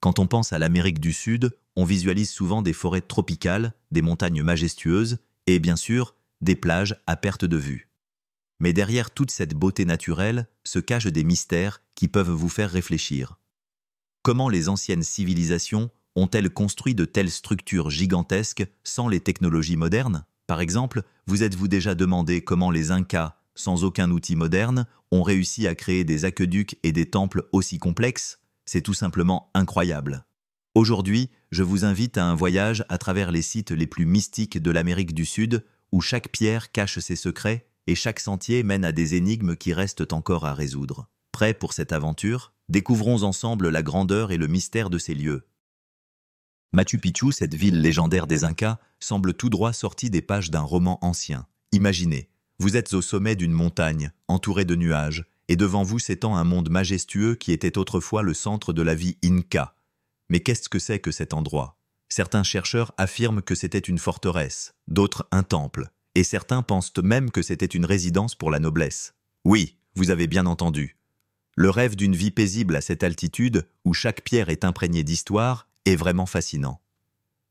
Quand on pense à l'Amérique du Sud, on visualise souvent des forêts tropicales, des montagnes majestueuses et, bien sûr, des plages à perte de vue. Mais derrière toute cette beauté naturelle se cachent des mystères qui peuvent vous faire réfléchir. Comment les anciennes civilisations ont-elles construit de telles structures gigantesques sans les technologies modernes? Par exemple, vous êtes-vous déjà demandé comment les Incas, sans aucun outil moderne, ont réussi à créer des aqueducs et des temples aussi complexes? C'est tout simplement incroyable. Aujourd'hui, je vous invite à un voyage à travers les sites les plus mystiques de l'Amérique du Sud, où chaque pierre cache ses secrets et chaque sentier mène à des énigmes qui restent encore à résoudre. Prêts pour cette aventure? Découvrons ensemble la grandeur et le mystère de ces lieux. Machu Picchu, cette ville légendaire des Incas, semble tout droit sortie des pages d'un roman ancien. Imaginez, vous êtes au sommet d'une montagne, entouré de nuages, et devant vous s'étend un monde majestueux qui était autrefois le centre de la vie Inca. Mais qu'est-ce que c'est que cet endroit? Certains chercheurs affirment que c'était une forteresse, d'autres un temple, et certains pensent même que c'était une résidence pour la noblesse. Oui, vous avez bien entendu. Le rêve d'une vie paisible à cette altitude, où chaque pierre est imprégnée d'histoire, est vraiment fascinant.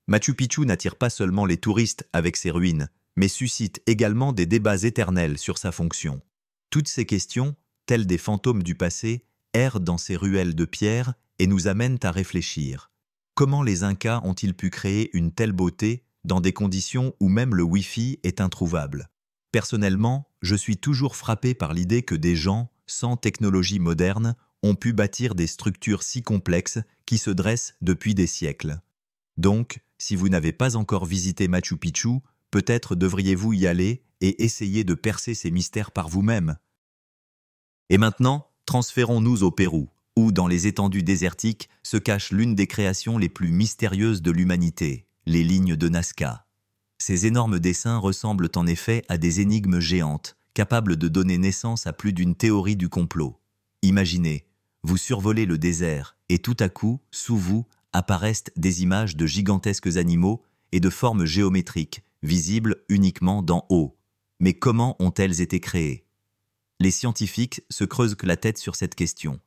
Machu Picchu n'attire pas seulement les touristes avec ses ruines, mais suscite également des débats éternels sur sa fonction. Toutes ces questions, telles des fantômes du passé, errent dans ces ruelles de pierre et nous amènent à réfléchir. Comment les Incas ont-ils pu créer une telle beauté dans des conditions où même le Wi-Fi est introuvable? Personnellement, je suis toujours frappé par l'idée que des gens, sans technologie moderne, ont pu bâtir des structures si complexes qui se dressent depuis des siècles. Donc, si vous n'avez pas encore visité Machu Picchu, peut-être devriez-vous y aller et essayer de percer ces mystères par vous-même. Et maintenant, transférons-nous au Pérou, où, dans les étendues désertiques, se cache l'une des créations les plus mystérieuses de l'humanité, les lignes de Nazca. Ces énormes dessins ressemblent en effet à des énigmes géantes, capables de donner naissance à plus d'une théorie du complot. Imaginez, vous survolez le désert et tout à coup, sous vous, apparaissent des images de gigantesques animaux et de formes géométriques, visibles uniquement d'en haut. Mais comment ont-elles été créées? Les scientifiques se creusent la tête sur cette question.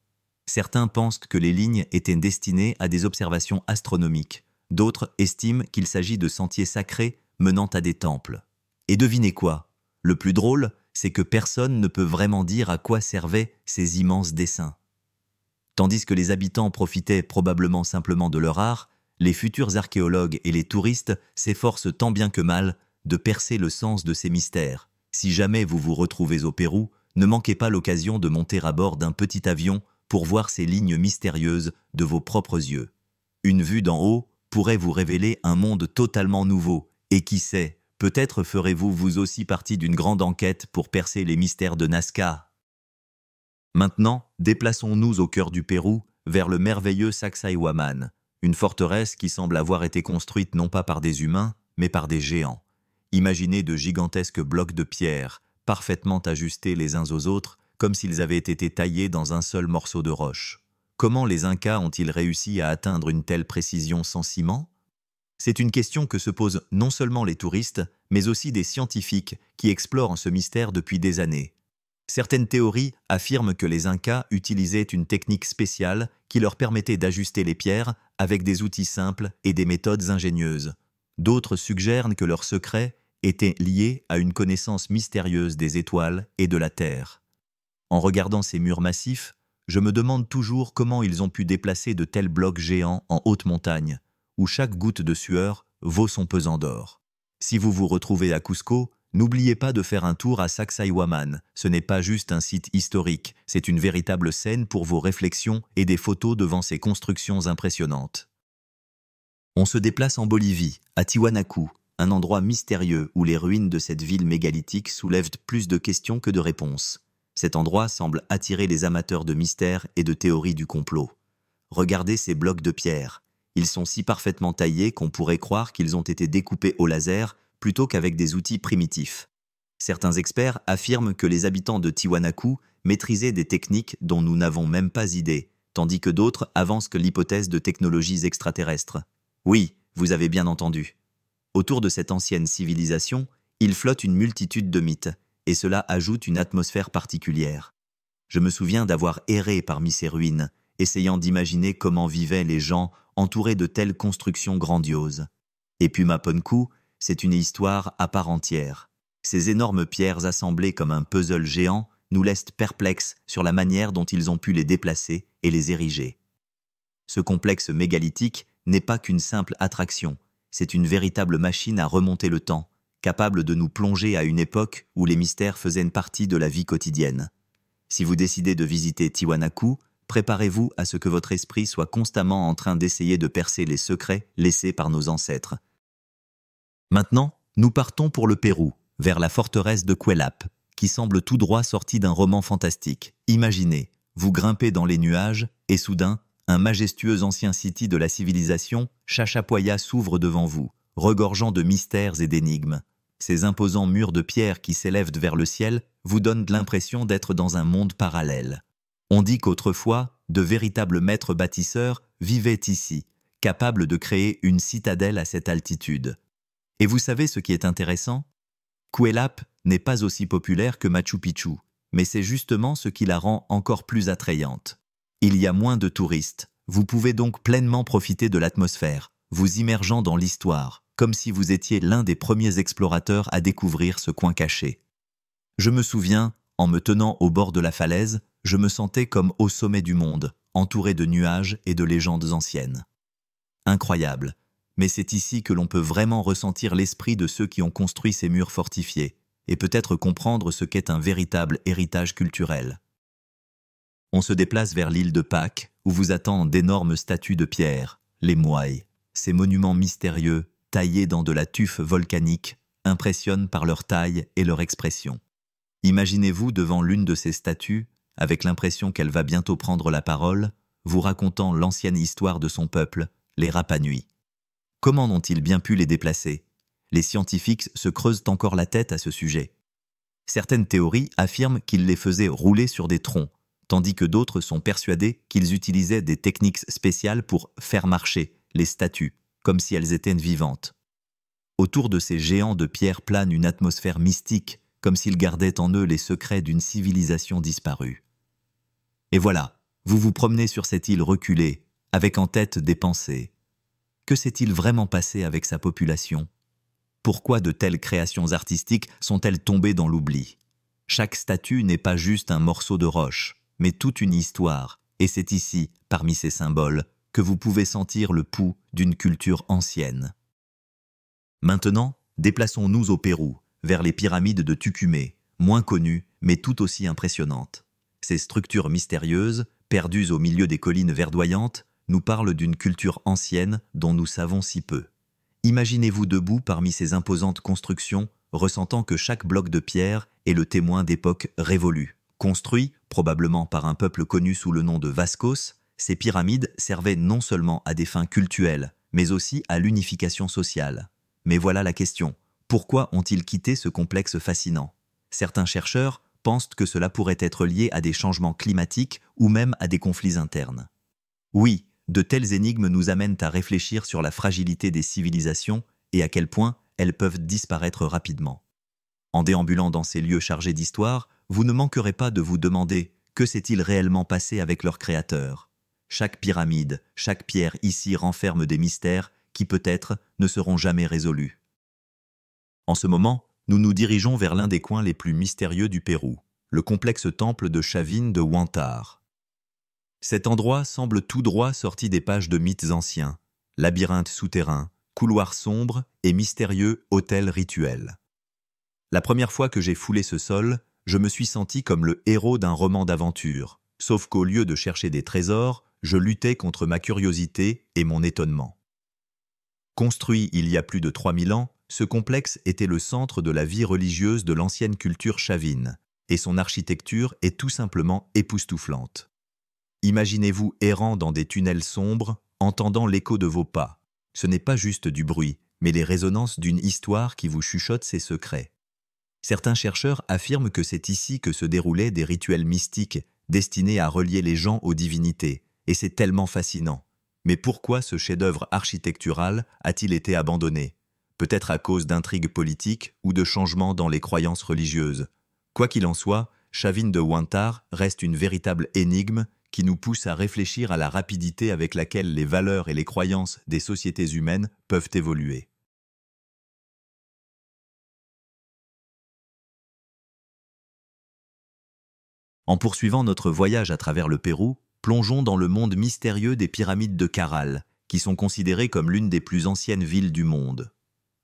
Certains pensent que les lignes étaient destinées à des observations astronomiques. D'autres estiment qu'il s'agit de sentiers sacrés menant à des temples. Et devinez quoi? Le plus drôle, c'est que personne ne peut vraiment dire à quoi servaient ces immenses dessins. Tandis que les habitants profitaient probablement simplement de leur art, les futurs archéologues et les touristes s'efforcent tant bien que mal de percer le sens de ces mystères. Si jamais vous vous retrouvez au Pérou, ne manquez pas l'occasion de monter à bord d'un petit avion pour voir ces lignes mystérieuses de vos propres yeux. Une vue d'en haut pourrait vous révéler un monde totalement nouveau, et qui sait, peut-être ferez-vous vous aussi partie d'une grande enquête pour percer les mystères de Nazca. Maintenant, déplaçons-nous au cœur du Pérou, vers le merveilleux Sacsayhuaman, une forteresse qui semble avoir été construite non pas par des humains, mais par des géants. Imaginez de gigantesques blocs de pierre, parfaitement ajustés les uns aux autres, comme s'ils avaient été taillés dans un seul morceau de roche. Comment les Incas ont-ils réussi à atteindre une telle précision sans ciment? C'est une question que se posent non seulement les touristes, mais aussi des scientifiques qui explorent ce mystère depuis des années. Certaines théories affirment que les Incas utilisaient une technique spéciale qui leur permettait d'ajuster les pierres avec des outils simples et des méthodes ingénieuses. D'autres suggèrent que leur secret était lié à une connaissance mystérieuse des étoiles et de la Terre. En regardant ces murs massifs, je me demande toujours comment ils ont pu déplacer de tels blocs géants en haute montagne, où chaque goutte de sueur vaut son pesant d'or. Si vous vous retrouvez à Cusco, n'oubliez pas de faire un tour à Sacsayhuaman. Ce n'est pas juste un site historique, c'est une véritable scène pour vos réflexions et des photos devant ces constructions impressionnantes. On se déplace en Bolivie, à Tiwanaku, un endroit mystérieux où les ruines de cette ville mégalithique soulèvent plus de questions que de réponses. Cet endroit semble attirer les amateurs de mystères et de théories du complot. Regardez ces blocs de pierre. Ils sont si parfaitement taillés qu'on pourrait croire qu'ils ont été découpés au laser plutôt qu'avec des outils primitifs. Certains experts affirment que les habitants de Tiwanaku maîtrisaient des techniques dont nous n'avons même pas idée, tandis que d'autres avancent que l'hypothèse de technologies extraterrestres. Oui, vous avez bien entendu. Autour de cette ancienne civilisation, il flotte une multitude de mythes, et cela ajoute une atmosphère particulière. Je me souviens d'avoir erré parmi ces ruines, essayant d'imaginer comment vivaient les gens entourés de telles constructions grandioses. Et Pumapunku, c'est une histoire à part entière. Ces énormes pierres assemblées comme un puzzle géant nous laissent perplexes sur la manière dont ils ont pu les déplacer et les ériger. Ce complexe mégalithique n'est pas qu'une simple attraction, c'est une véritable machine à remonter le temps, capable de nous plonger à une époque où les mystères faisaient une partie de la vie quotidienne. Si vous décidez de visiter Tiwanaku, préparez-vous à ce que votre esprit soit constamment en train d'essayer de percer les secrets laissés par nos ancêtres. Maintenant, nous partons pour le Pérou, vers la forteresse de Cuelap, qui semble tout droit sortie d'un roman fantastique. Imaginez, vous grimpez dans les nuages et soudain, un majestueux ancien city de la civilisation, Chachapoya s'ouvre devant vous, regorgeant de mystères et d'énigmes. Ces imposants murs de pierre qui s'élèvent vers le ciel vous donnent l'impression d'être dans un monde parallèle. On dit qu'autrefois, de véritables maîtres bâtisseurs vivaient ici, capables de créer une citadelle à cette altitude. Et vous savez ce qui est intéressant? Cuelap n'est pas aussi populaire que Machu Picchu, mais c'est justement ce qui la rend encore plus attrayante. Il y a moins de touristes, vous pouvez donc pleinement profiter de l'atmosphère, vous immergeant dans l'histoire, comme si vous étiez l'un des premiers explorateurs à découvrir ce coin caché. Je me souviens, en me tenant au bord de la falaise, je me sentais comme au sommet du monde, entouré de nuages et de légendes anciennes. Incroyable, mais c'est ici que l'on peut vraiment ressentir l'esprit de ceux qui ont construit ces murs fortifiés, et peut-être comprendre ce qu'est un véritable héritage culturel. On se déplace vers l'île de Pâques, où vous attendent d'énormes statues de pierre, les moai. Ces monuments mystérieux, taillés dans de la tuf volcanique, impressionnent par leur taille et leur expression. Imaginez-vous devant l'une de ces statues, avec l'impression qu'elle va bientôt prendre la parole, vous racontant l'ancienne histoire de son peuple, les Rapa Nui. Comment ont-ils bien pu les déplacer? Les scientifiques se creusent encore la tête à ce sujet. Certaines théories affirment qu'ils les faisaient rouler sur des troncs, tandis que d'autres sont persuadés qu'ils utilisaient des techniques spéciales pour faire marcher les statues, comme si elles étaient vivantes. Autour de ces géants de pierre plane une atmosphère mystique, comme s'ils gardaient en eux les secrets d'une civilisation disparue. Et voilà, vous vous promenez sur cette île reculée, avec en tête des pensées. Que s'est-il vraiment passé avec sa population? Pourquoi de telles créations artistiques sont-elles tombées dans l'oubli? Chaque statue n'est pas juste un morceau de roche, mais toute une histoire, et c'est ici, parmi ces symboles, que vous pouvez sentir le pouls d'une culture ancienne. Maintenant, déplaçons-nous au Pérou, vers les pyramides de Tucumé, moins connues, mais tout aussi impressionnantes. Ces structures mystérieuses, perdues au milieu des collines verdoyantes, nous parlent d'une culture ancienne dont nous savons si peu. Imaginez-vous debout parmi ces imposantes constructions, ressentant que chaque bloc de pierre est le témoin d'époques révolues. Construits, probablement par un peuple connu sous le nom de Vascos, ces pyramides servaient non seulement à des fins cultuelles, mais aussi à l'unification sociale. Mais voilà la question. Pourquoi ont-ils quitté ce complexe fascinant? Certains chercheurs pensent que cela pourrait être lié à des changements climatiques ou même à des conflits internes. Oui, de telles énigmes nous amènent à réfléchir sur la fragilité des civilisations et à quel point elles peuvent disparaître rapidement. En déambulant dans ces lieux chargés d'histoire, vous ne manquerez pas de vous demander que s'est-il réellement passé avec leur créateur. Chaque pyramide, chaque pierre ici renferme des mystères qui peut-être ne seront jamais résolus. En ce moment, nous nous dirigeons vers l'un des coins les plus mystérieux du Pérou, le complexe temple de Chavin de Huántar. Cet endroit semble tout droit sorti des pages de mythes anciens, labyrinthes souterrains, couloirs sombres et mystérieux hôtels rituels. La première fois que j'ai foulé ce sol, je me suis senti comme le héros d'un roman d'aventure, sauf qu'au lieu de chercher des trésors, je luttais contre ma curiosité et mon étonnement. Construit il y a plus de 3000 ans, ce complexe était le centre de la vie religieuse de l'ancienne culture chavine, et son architecture est tout simplement époustouflante. Imaginez-vous errant dans des tunnels sombres, entendant l'écho de vos pas. Ce n'est pas juste du bruit, mais les résonances d'une histoire qui vous chuchote ses secrets. Certains chercheurs affirment que c'est ici que se déroulaient des rituels mystiques destinés à relier les gens aux divinités, et c'est tellement fascinant. Mais pourquoi ce chef-d'œuvre architectural a-t-il été abandonné? Peut-être à cause d'intrigues politiques ou de changements dans les croyances religieuses. Quoi qu'il en soit, Chavin de Huántar reste une véritable énigme qui nous pousse à réfléchir à la rapidité avec laquelle les valeurs et les croyances des sociétés humaines peuvent évoluer. En poursuivant notre voyage à travers le Pérou, plongeons dans le monde mystérieux des pyramides de Caral, qui sont considérées comme l'une des plus anciennes villes du monde.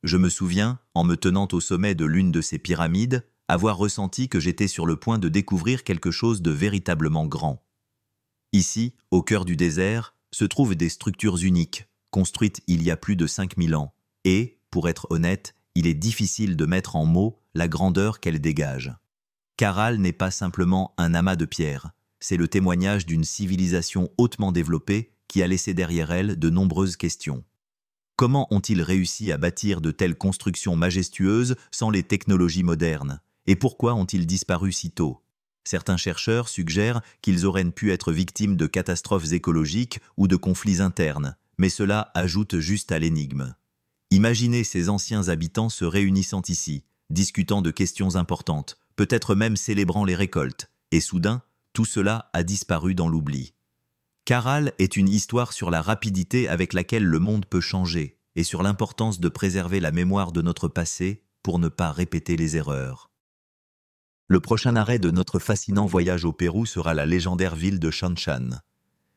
Je me souviens, en me tenant au sommet de l'une de ces pyramides, avoir ressenti que j'étais sur le point de découvrir quelque chose de véritablement grand. Ici, au cœur du désert, se trouvent des structures uniques, construites il y a plus de 5000 ans, et, pour être honnête, il est difficile de mettre en mots la grandeur qu'elles dégagent. Caral n'est pas simplement un amas de pierres, c'est le témoignage d'une civilisation hautement développée qui a laissé derrière elle de nombreuses questions. Comment ont-ils réussi à bâtir de telles constructions majestueuses sans les technologies modernes? Et pourquoi ont-ils disparu si tôt? Certains chercheurs suggèrent qu'ils auraient pu être victimes de catastrophes écologiques ou de conflits internes, mais cela ajoute juste à l'énigme. Imaginez ces anciens habitants se réunissant ici, discutant de questions importantes, peut-être même célébrant les récoltes, et soudain, tout cela a disparu dans l'oubli. Caral est une histoire sur la rapidité avec laquelle le monde peut changer, et sur l'importance de préserver la mémoire de notre passé pour ne pas répéter les erreurs. Le prochain arrêt de notre fascinant voyage au Pérou sera la légendaire ville de Chanchan.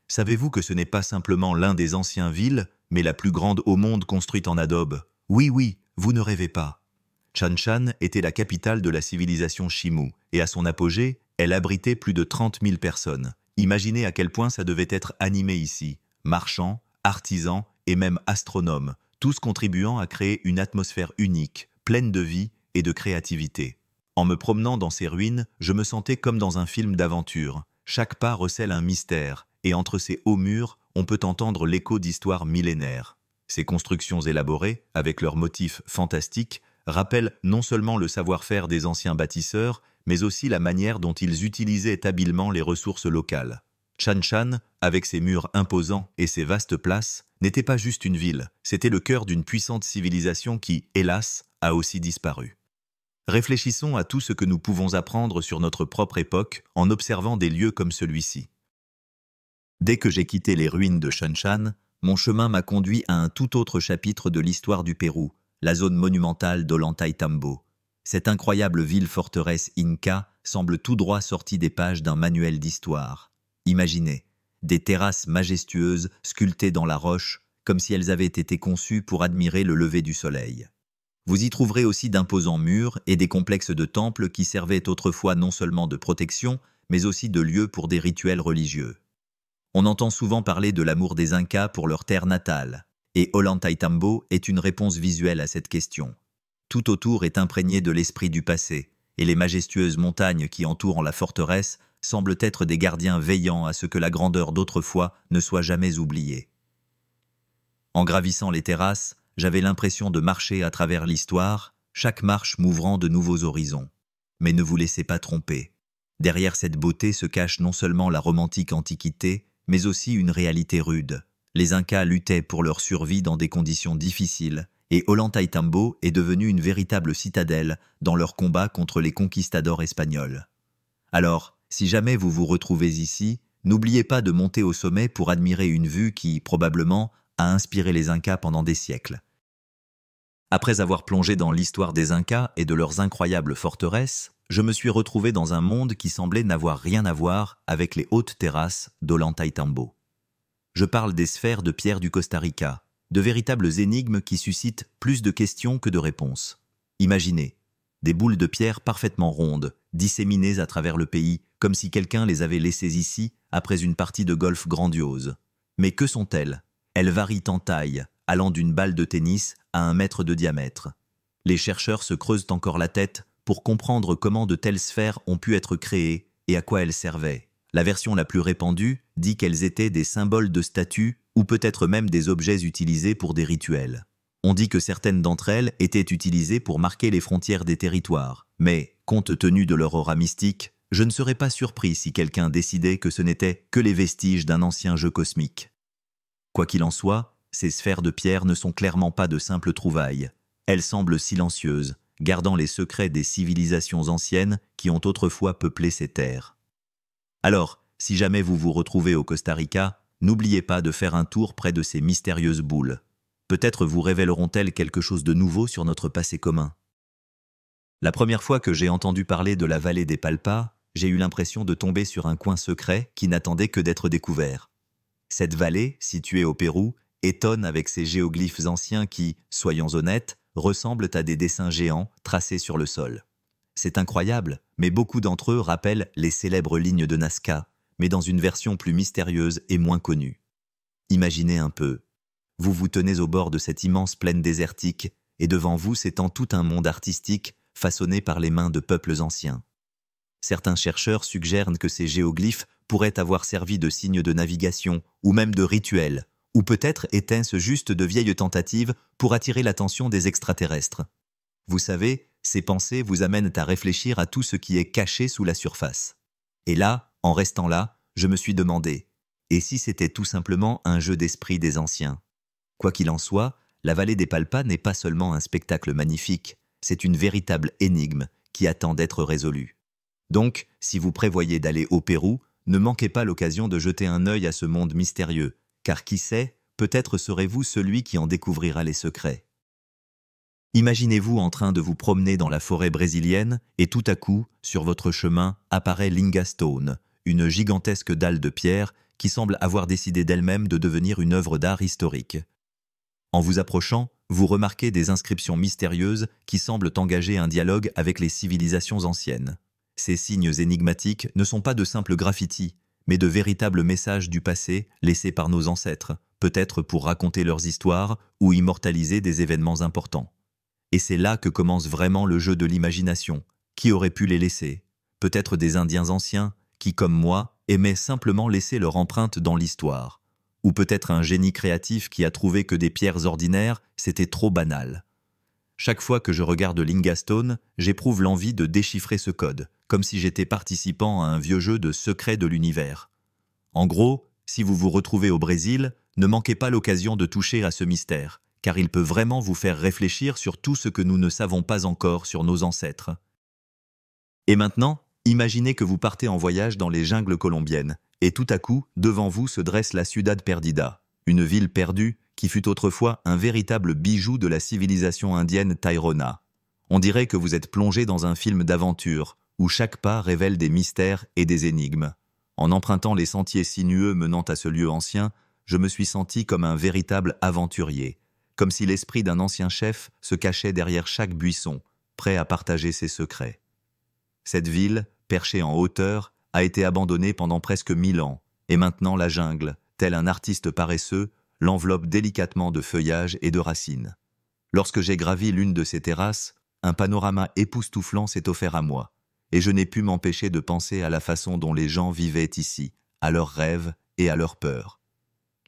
Savez-vous que ce n'est pas simplement l'un des anciens villes, mais la plus grande au monde construite en adobe? Oui, vous ne rêvez pas. Chanchan était la capitale de la civilisation Chimu, et à son apogée, elle abritait plus de 30 000 personnes. Imaginez à quel point ça devait être animé ici. Marchands, artisans et même astronomes, tous contribuant à créer une atmosphère unique, pleine de vie et de créativité. En me promenant dans ces ruines, je me sentais comme dans un film d'aventure. Chaque pas recèle un mystère, et entre ces hauts murs, on peut entendre l'écho d'histoires millénaires. Ces constructions élaborées, avec leurs motifs fantastiques, rappellent non seulement le savoir-faire des anciens bâtisseurs, mais aussi la manière dont ils utilisaient habilement les ressources locales. Chanchan, avec ses murs imposants et ses vastes places, n'était pas juste une ville, c'était le cœur d'une puissante civilisation qui, hélas, a aussi disparu. Réfléchissons à tout ce que nous pouvons apprendre sur notre propre époque en observant des lieux comme celui-ci. Dès que j'ai quitté les ruines de Chanchan, mon chemin m'a conduit à un tout autre chapitre de l'histoire du Pérou, la zone monumentale d'Ollantaytambo. Cette incroyable ville-forteresse inca semble tout droit sortie des pages d'un manuel d'histoire. Imaginez, des terrasses majestueuses sculptées dans la roche, comme si elles avaient été conçues pour admirer le lever du soleil. Vous y trouverez aussi d'imposants murs et des complexes de temples qui servaient autrefois non seulement de protection, mais aussi de lieux pour des rituels religieux. On entend souvent parler de l'amour des Incas pour leur terre natale, et Ollantaytambo est une réponse visuelle à cette question. Tout autour est imprégné de l'esprit du passé, et les majestueuses montagnes qui entourent la forteresse semblent être des gardiens veillant à ce que la grandeur d'autrefois ne soit jamais oubliée. En gravissant les terrasses, j'avais l'impression de marcher à travers l'histoire, chaque marche m'ouvrant de nouveaux horizons. Mais ne vous laissez pas tromper. Derrière cette beauté se cache non seulement la romantique antiquité, mais aussi une réalité rude. Les Incas luttaient pour leur survie dans des conditions difficiles, et Ollantaytambo est devenue une véritable citadelle dans leur combat contre les conquistadors espagnols. Alors, si jamais vous vous retrouvez ici, n'oubliez pas de monter au sommet pour admirer une vue qui, probablement, a inspiré les Incas pendant des siècles. Après avoir plongé dans l'histoire des Incas et de leurs incroyables forteresses, je me suis retrouvé dans un monde qui semblait n'avoir rien à voir avec les hautes terrasses d'Ollantaytambo. Je parle des sphères de pierre du Costa Rica, de véritables énigmes qui suscitent plus de questions que de réponses. Imaginez, des boules de pierre parfaitement rondes, disséminées à travers le pays, comme si quelqu'un les avait laissées ici après une partie de golf grandiose. Mais que sont-elles? Elles varient en taille, allant d'une balle de tennis à 1 mètre de diamètre. Les chercheurs se creusent encore la tête pour comprendre comment de telles sphères ont pu être créées et à quoi elles servaient. La version la plus répandue dit qu'elles étaient des symboles de statues ou peut-être même des objets utilisés pour des rituels. On dit que certaines d'entre elles étaient utilisées pour marquer les frontières des territoires, mais, compte tenu de leur aura mystique, je ne serais pas surpris si quelqu'un décidait que ce n'étaient que les vestiges d'un ancien jeu cosmique. Quoi qu'il en soit, ces sphères de pierre ne sont clairement pas de simples trouvailles. Elles semblent silencieuses, gardant les secrets des civilisations anciennes qui ont autrefois peuplé ces terres. Alors, si jamais vous vous retrouvez au Costa Rica, n'oubliez pas de faire un tour près de ces mystérieuses boules. Peut-être vous révéleront-elles quelque chose de nouveau sur notre passé commun. La première fois que j'ai entendu parler de la vallée des Palpas, j'ai eu l'impression de tomber sur un coin secret qui n'attendait que d'être découvert. Cette vallée, située au Pérou, étonne avec ses géoglyphes anciens qui, soyons honnêtes, ressemblent à des dessins géants tracés sur le sol. C'est incroyable, mais beaucoup d'entre eux rappellent les célèbres lignes de Nazca, mais dans une version plus mystérieuse et moins connue. Imaginez un peu. Vous vous tenez au bord de cette immense plaine désertique, et devant vous s'étend tout un monde artistique façonné par les mains de peuples anciens. Certains chercheurs suggèrent que ces géoglyphes pourraient avoir servi de signes de navigation ou même de rituels, ou peut-être étaient-ce juste de vieilles tentatives pour attirer l'attention des extraterrestres. Vous savez, ces pensées vous amènent à réfléchir à tout ce qui est caché sous la surface. Et là, en restant là, je me suis demandé, et si c'était tout simplement un jeu d'esprit des anciens? Quoi qu'il en soit, la vallée des Palpas n'est pas seulement un spectacle magnifique, c'est une véritable énigme qui attend d'être résolue. Donc, si vous prévoyez d'aller au Pérou, ne manquez pas l'occasion de jeter un œil à ce monde mystérieux, car qui sait, peut-être serez-vous celui qui en découvrira les secrets. Imaginez-vous en train de vous promener dans la forêt brésilienne et tout à coup, sur votre chemin, apparaît Linga Stone, une gigantesque dalle de pierre qui semble avoir décidé d'elle-même de devenir une œuvre d'art historique. En vous approchant, vous remarquez des inscriptions mystérieuses qui semblent engager un dialogue avec les civilisations anciennes. Ces signes énigmatiques ne sont pas de simples graffitis, mais de véritables messages du passé laissés par nos ancêtres, peut-être pour raconter leurs histoires ou immortaliser des événements importants. Et c'est là que commence vraiment le jeu de l'imagination. Qui aurait pu les laisser? Peut-être des Indiens anciens qui, comme moi, aimaient simplement laisser leur empreinte dans l'histoire. Ou peut-être un génie créatif qui a trouvé que des pierres ordinaires, c'était trop banal. Chaque fois que je regarde Linga Stone, j'éprouve l'envie de déchiffrer ce code, comme si j'étais participant à un vieux jeu de secrets de l'univers. En gros, si vous vous retrouvez au Brésil, ne manquez pas l'occasion de toucher à ce mystère, car il peut vraiment vous faire réfléchir sur tout ce que nous ne savons pas encore sur nos ancêtres. Et maintenant, imaginez que vous partez en voyage dans les jungles colombiennes, et tout à coup, devant vous se dresse la Ciudad Perdida, une ville perdue qui fut autrefois un véritable bijou de la civilisation indienne Tairona. On dirait que vous êtes plongé dans un film d'aventure, où chaque pas révèle des mystères et des énigmes. En empruntant les sentiers sinueux menant à ce lieu ancien, je me suis senti comme un véritable aventurier, comme si l'esprit d'un ancien chef se cachait derrière chaque buisson, prêt à partager ses secrets. Cette ville, perchée en hauteur, a été abandonnée pendant presque 1000 ans, et maintenant la jungle, tel un artiste paresseux, l'enveloppe délicatement de feuillage et de racines. Lorsque j'ai gravi l'une de ces terrasses, un panorama époustouflant s'est offert à moi, et je n'ai pu m'empêcher de penser à la façon dont les gens vivaient ici, à leurs rêves et à leurs peurs.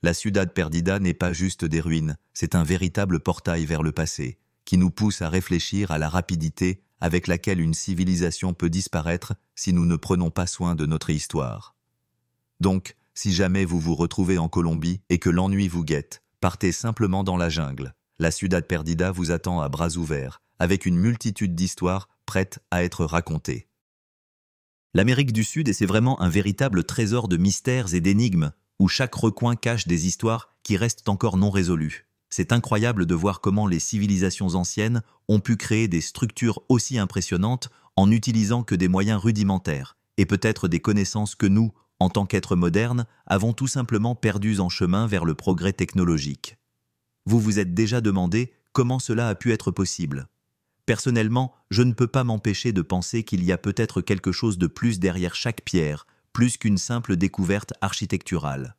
La Ciudad Perdida n'est pas juste des ruines, c'est un véritable portail vers le passé, qui nous pousse à réfléchir à la rapidité avec laquelle une civilisation peut disparaître si nous ne prenons pas soin de notre histoire. Donc, si jamais vous vous retrouvez en Colombie et que l'ennui vous guette, partez simplement dans la jungle. La Ciudad Perdida vous attend à bras ouverts, avec une multitude d'histoires prêtes à être racontées. L'Amérique du Sud, c'est vraiment un véritable trésor de mystères et d'énigmes, où chaque recoin cache des histoires qui restent encore non résolues. C'est incroyable de voir comment les civilisations anciennes ont pu créer des structures aussi impressionnantes en n'utilisant que des moyens rudimentaires, et peut-être des connaissances que nous, en tant qu'êtres modernes, avons tout simplement perdues en chemin vers le progrès technologique. Vous vous êtes déjà demandé comment cela a pu être possible. Personnellement, je ne peux pas m'empêcher de penser qu'il y a peut-être quelque chose de plus derrière chaque pierre, plus qu'une simple découverte architecturale.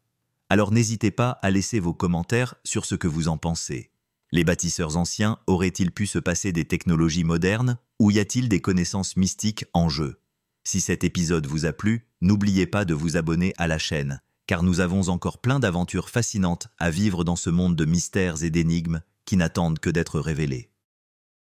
Alors n'hésitez pas à laisser vos commentaires sur ce que vous en pensez. Les bâtisseurs anciens auraient-ils pu se passer des technologies modernes ou y a-t-il des connaissances mystiques en jeu? Si cet épisode vous a plu, n'oubliez pas de vous abonner à la chaîne, car nous avons encore plein d'aventures fascinantes à vivre dans ce monde de mystères et d'énigmes qui n'attendent que d'être révélés.